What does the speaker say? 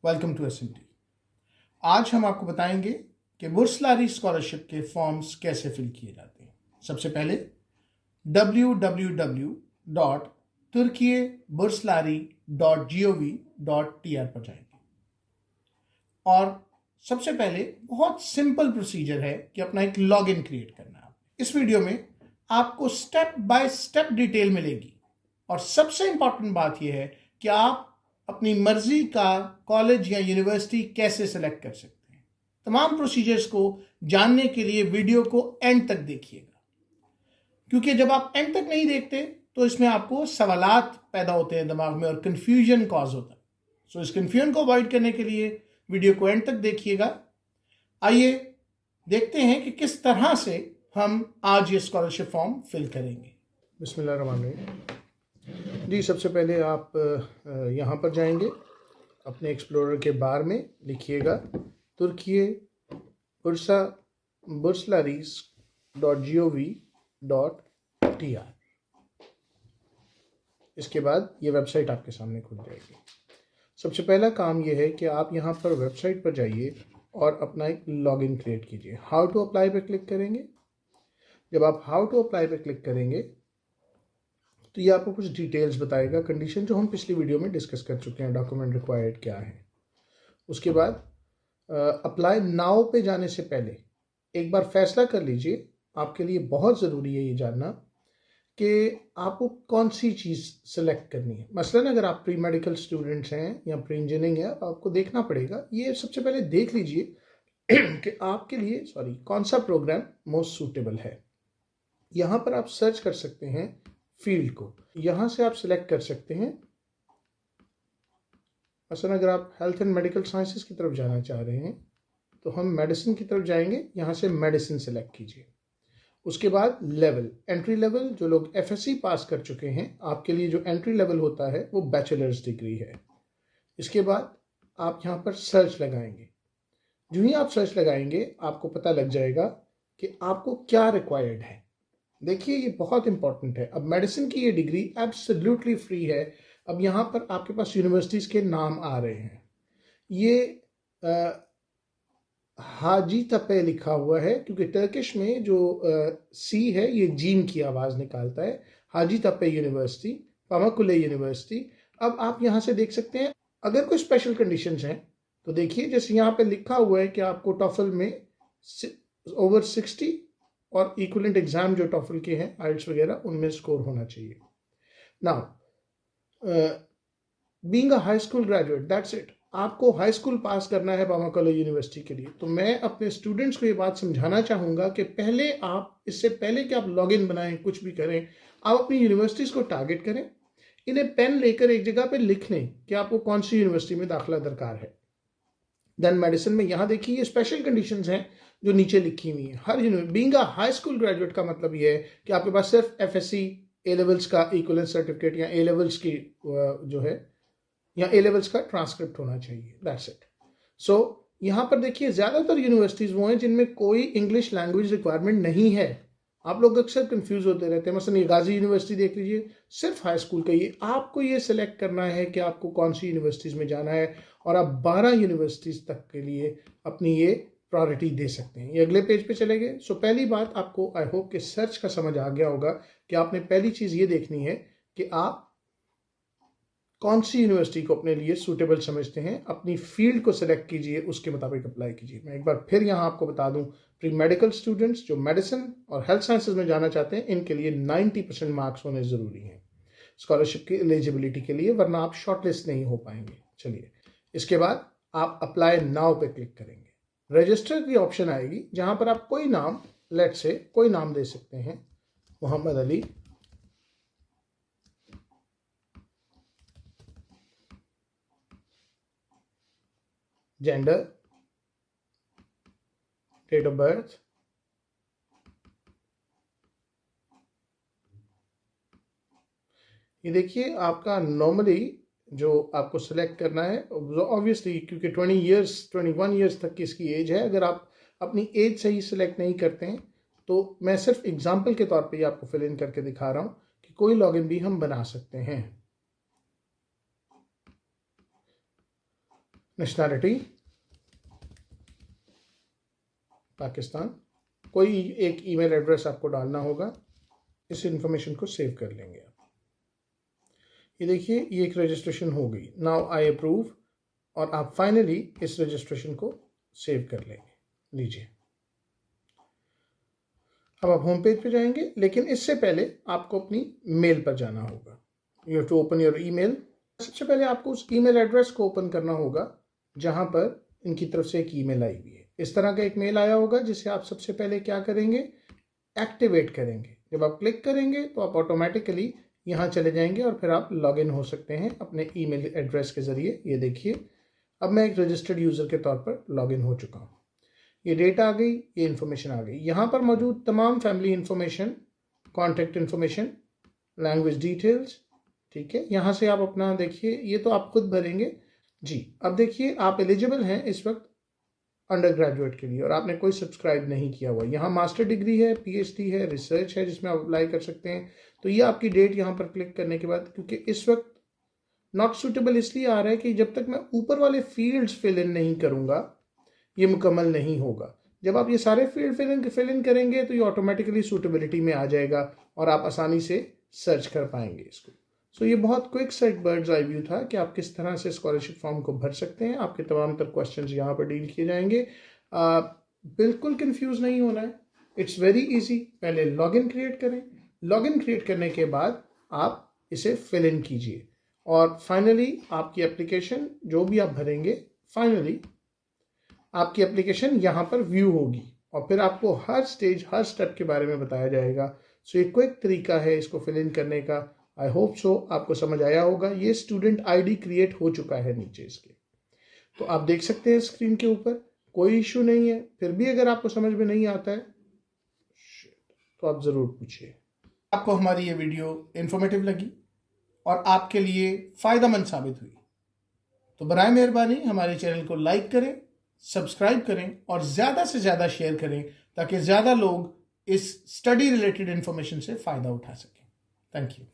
Welcome to SMT. आज हम आपको बताएंगे कि बुर्सलारी स्कॉलरशिप के फॉर्म्स कैसे फिल किए जाते हैं। सबसे पहले www.turkiyebursları.gov.tr पर जाएंगे और सबसे पहले बहुत सिंपल प्रोसीजर है कि अपना एक लॉगिन क्रिएट करना है। इस वीडियो में आपको स्टेप बाय स्टेप डिटेल मिलेगी और सबसे इंपॉर्टेंट बात यह है कि आप अपनी मर्जी का कॉलेज या यूनिवर्सिटी कैसे सेलेक्ट कर सकते हैं। तमाम प्रोसीजर्स को जानने के लिए वीडियो को एंड तक देखिएगा, क्योंकि जब आप एंड तक नहीं देखते तो इसमें आपको सवालात पैदा होते हैं दिमाग में और कंफ्यूजन कॉज होता है। सो इस कंफ्यूजन को अवॉइड करने के लिए वीडियो को एंड तक देखिएगा। आइए देखते हैं कि किस तरह से हम आज ये स्कॉलरशिप फॉर्म फिल करेंगे। बिस्मिल्लाहिर्रहमानिर्रहीम। जी, सबसे पहले आप यहाँ पर जाएंगे, अपने एक्सप्लोरर के बार में लिखिएगा तुर्किये bursları.gov.tr। इसके बाद ये वेबसाइट आपके सामने खुल जाएगी। सबसे पहला काम ये है कि आप यहाँ पर वेबसाइट पर जाइए और अपना एक लॉगिन क्रिएट कीजिए। हाउ टू अप्लाई पर क्लिक करेंगे। जब आप हाउ टू अप्लाई पर क्लिक करेंगे तो ये आपको कुछ डिटेल्स बताएगा, कंडीशन जो हम पिछली वीडियो में डिस्कस कर चुके हैं, डॉक्यूमेंट रिक्वायर्ड क्या है। उसके बाद अप्लाई नाउ पे जाने से पहले एक बार फैसला कर लीजिए। आपके लिए बहुत ज़रूरी है ये जानना कि आपको कौन सी चीज़ सेलेक्ट करनी है। मसलन अगर आप प्री मेडिकल स्टूडेंट्स हैं या प्री इंजीनियरिंग है, आपको देखना पड़ेगा, ये सबसे पहले देख लीजिए कि आपके लिए कौन सा प्रोग्राम मोस्ट सूटेबल है। यहाँ पर आप सर्च कर सकते हैं फील्ड को, यहाँ से आप सिलेक्ट कर सकते हैं। मसलन अगर आप हेल्थ एंड मेडिकल साइंसेस की तरफ जाना चाह रहे हैं तो हम मेडिसिन की तरफ जाएंगे, यहाँ से मेडिसिन सेलेक्ट कीजिए। उसके बाद लेवल, एंट्री लेवल, जो लोग एफएससी पास कर चुके हैं, आपके लिए जो एंट्री लेवल होता है वो बैचलर्स डिग्री है। इसके बाद आप यहाँ पर सर्च लगाएंगे। जो ही आप सर्च लगाएंगे आपको पता लग जाएगा कि आपको क्या रिक्वायर्ड है। देखिए, ये बहुत इंपॉर्टेंट है। अब मेडिसिन की ये डिग्री एब्सोल्युटली फ्री है। अब यहाँ पर आपके पास यूनिवर्सिटीज़ के नाम आ रहे हैं। ये हाजी तपे लिखा हुआ है, क्योंकि टर्किश में जो सी है ये जीम की आवाज़ निकालता है। हाजी तपे यूनिवर्सिटी, पामाकुले यूनिवर्सिटी। अब आप यहाँ से देख सकते हैं अगर कोई स्पेशल कंडीशंस हैं तो देखिए, जैसे यहाँ पे लिखा हुआ है कि आपको टॉफल में ओवर 60 और इक्विवेलेंट एग्जाम जो टॉफल के हैं, आइल्स वगैरह, उनमें स्कोर होना चाहिए। Now being a high school graduate, that's it. आपको हाई स्कूल पास करना है पामाकुले यूनिवर्सिटी के लिए। तो मैं अपने स्टूडेंट्स को ये बात समझाना चाहूँगा कि पहले आप, इससे पहले कि आप लॉगिन बनाएं, कुछ भी करें, आप अपनी यूनिवर्सिटीज़ को टारगेट करें। इन्हें पेन लेकर एक जगह पे लिख लें कि आपको कौन सी यूनिवर्सिटी में दाखिला दरकार है। देन मेडिसिन में यहाँ देखिए, ये स्पेशल कंडीशंस हैं जो नीचे लिखी हुई है। हर being a high school graduate का मतलब ये है कि आपके पास सिर्फ एफएससी, ए लेवल्स का इक्विवेलेंट सर्टिफिकेट या ए लेवल्स की जो है, या ए लेवल्स का ट्रांसक्रिप्ट होना चाहिए। That's it. सो यहाँ पर देखिए, ज़्यादातर यूनिवर्सिटीज़ वो हैं जिनमें कोई इंग्लिश लैंग्वेज रिक्वायरमेंट नहीं है। आप लोग अक्सर कंफ्यूज होते रहते हैं। मसलन ये गाजी यूनिवर्सिटी देख लीजिए, सिर्फ हाई स्कूल का ये। आपको ये सिलेक्ट करना है कि आपको कौन सी यूनिवर्सिटीज़ में जाना है और आप 12 यूनिवर्सिटीज़ तक के लिए अपनी ये प्रायोरिटी दे सकते हैं। ये अगले पेज पे चले गए। सो पहली बात आपको, आई होप कि सर्च का समझ आ गया होगा कि आपने पहली चीज़ ये देखनी है कि आप कौन सी यूनिवर्सिटी को अपने लिए सूटेबल समझते हैं। अपनी फील्ड को सिलेक्ट कीजिए, उसके मुताबिक अप्लाई कीजिए। मैं एक बार फिर यहाँ आपको बता दूं, प्री मेडिकल स्टूडेंट्स जो मेडिसिन और हेल्थ साइंसेज में जाना चाहते हैं, इनके लिए 90% मार्क्स होने ज़रूरी हैं स्कॉलरशिप की एलिजिबिलिटी के लिए, वरना आप शॉर्टलिस्ट नहीं हो पाएंगे। चलिए, इसके बाद आप अप्लाई नाउ पे क्लिक करेंगे। रजिस्टर की ऑप्शन आएगी, जहाँ पर आप कोई नाम, लेट्स से कोई नाम दे सकते हैं, Mohammed Ali. Gender, date of birth, ये देखिए आपका नॉर्मली जो आपको सिलेक्ट करना है, ऑब्वियसली क्योंकि 21 ईयर्स तक की इसकी एज है। अगर आप अपनी एज सही सिलेक्ट नहीं करते हैं तो मैं सिर्फ एग्जांपल के तौर पे आपको फिल इन करके दिखा रहा हूँ कि कोई लॉगिन भी हम बना सकते हैं। नेशनैलिटी पाकिस्तान, कोई एक ईमेल एड्रेस आपको डालना होगा, इस इंफॉर्मेशन को सेव कर लेंगे आप। ये देखिए ये एक रजिस्ट्रेशन हो गई। नाउ आई अप्रूव, और आप फाइनली इस रजिस्ट्रेशन को सेव कर लेंगे। लीजिए, अब आप होम पेज पे जाएंगे, लेकिन इससे पहले आपको अपनी मेल पर जाना होगा। You have to open your email. सबसे पहले आपको उस ईमेल एड्रेस को ओपन करना होगा जहां पर इनकी तरफ से एक ईमेल आई हुई है। इस तरह का एक मेल आया होगा जिसे आप सबसे पहले क्या करेंगे, एक्टिवेट करेंगे। जब आप क्लिक करेंगे तो आप ऑटोमेटिकली यहाँ चले जाएंगे और फिर आप लॉगिन हो सकते हैं अपने ईमेल एड्रेस के ज़रिए। ये देखिए, अब मैं एक रजिस्टर्ड यूज़र के तौर पर लॉगिन हो चुका हूँ। ये डेट आ गई, ये इन्फॉर्मेशन आ गई। यहाँ पर मौजूद तमाम family information, contact information, language details, ठीक है। यहाँ से आप अपना देखिए, ये तो आप खुद भरेंगे जी। अब देखिए, आप एलिजिबल हैं इस वक्त अंडर ग्रेजुएट के लिए और आपने कोई सब्सक्राइब नहीं किया हुआ। यहाँ मास्टर डिग्री है, पीएचडी है, रिसर्च है जिसमें आप अप्लाई कर सकते हैं। तो ये आपकी डेट यहाँ पर क्लिक करने के बाद, क्योंकि इस वक्त नॉट सूटेबल इसलिए आ रहा है कि जब तक मैं ऊपर वाले फील्ड्स फिल इन नहीं करूँगा ये मुकम्मल नहीं होगा। जब आप ये सारे फील्ड फिल इन करेंगे तो ये ऑटोमेटिकली सूटेबिलिटी में आ जाएगा और आप आसानी से सर्च कर पाएंगे इसको। सो ये बहुत क्विक सा एक बर्ड्स आई व्यू था कि आप किस तरह से स्कॉलरशिप फॉर्म को भर सकते हैं। आपके तमाम तर क्वेश्चंस यहाँ पर डील किए जाएंगे। बिल्कुल कंफ्यूज नहीं होना है, इट्स वेरी इजी। पहले लॉगिन क्रिएट करें, लॉगिन क्रिएट करने के बाद आप इसे फिल इन कीजिए और फाइनली आपकी एप्लीकेशन जो भी आप भरेंगे, फाइनली आपकी एप्लीकेशन यहाँ पर व्यू होगी और फिर आपको हर स्टेज, हर स्टेप के बारे में बताया जाएगा। सो ये क्विक तरीका है इसको फिल इन करने का। आई होप सो आपको समझ आया होगा। ये स्टूडेंट आईडी क्रिएट हो चुका है नीचे इसके, तो आप देख सकते हैं स्क्रीन के ऊपर, कोई इशू नहीं है। फिर भी अगर आपको समझ में नहीं आता है तो आप ज़रूर पूछिए। आपको हमारी ये वीडियो इन्फॉर्मेटिव लगी और आपके लिए फ़ायदेमंद साबित हुई तो बराए मेहरबानी हमारे चैनल को लाइक करें, सब्सक्राइब करें और ज़्यादा से ज़्यादा शेयर करें ताकि ज़्यादा लोग इस स्टडी रिलेटेड इन्फॉर्मेशन से फ़ायदा उठा सकें। Thank you.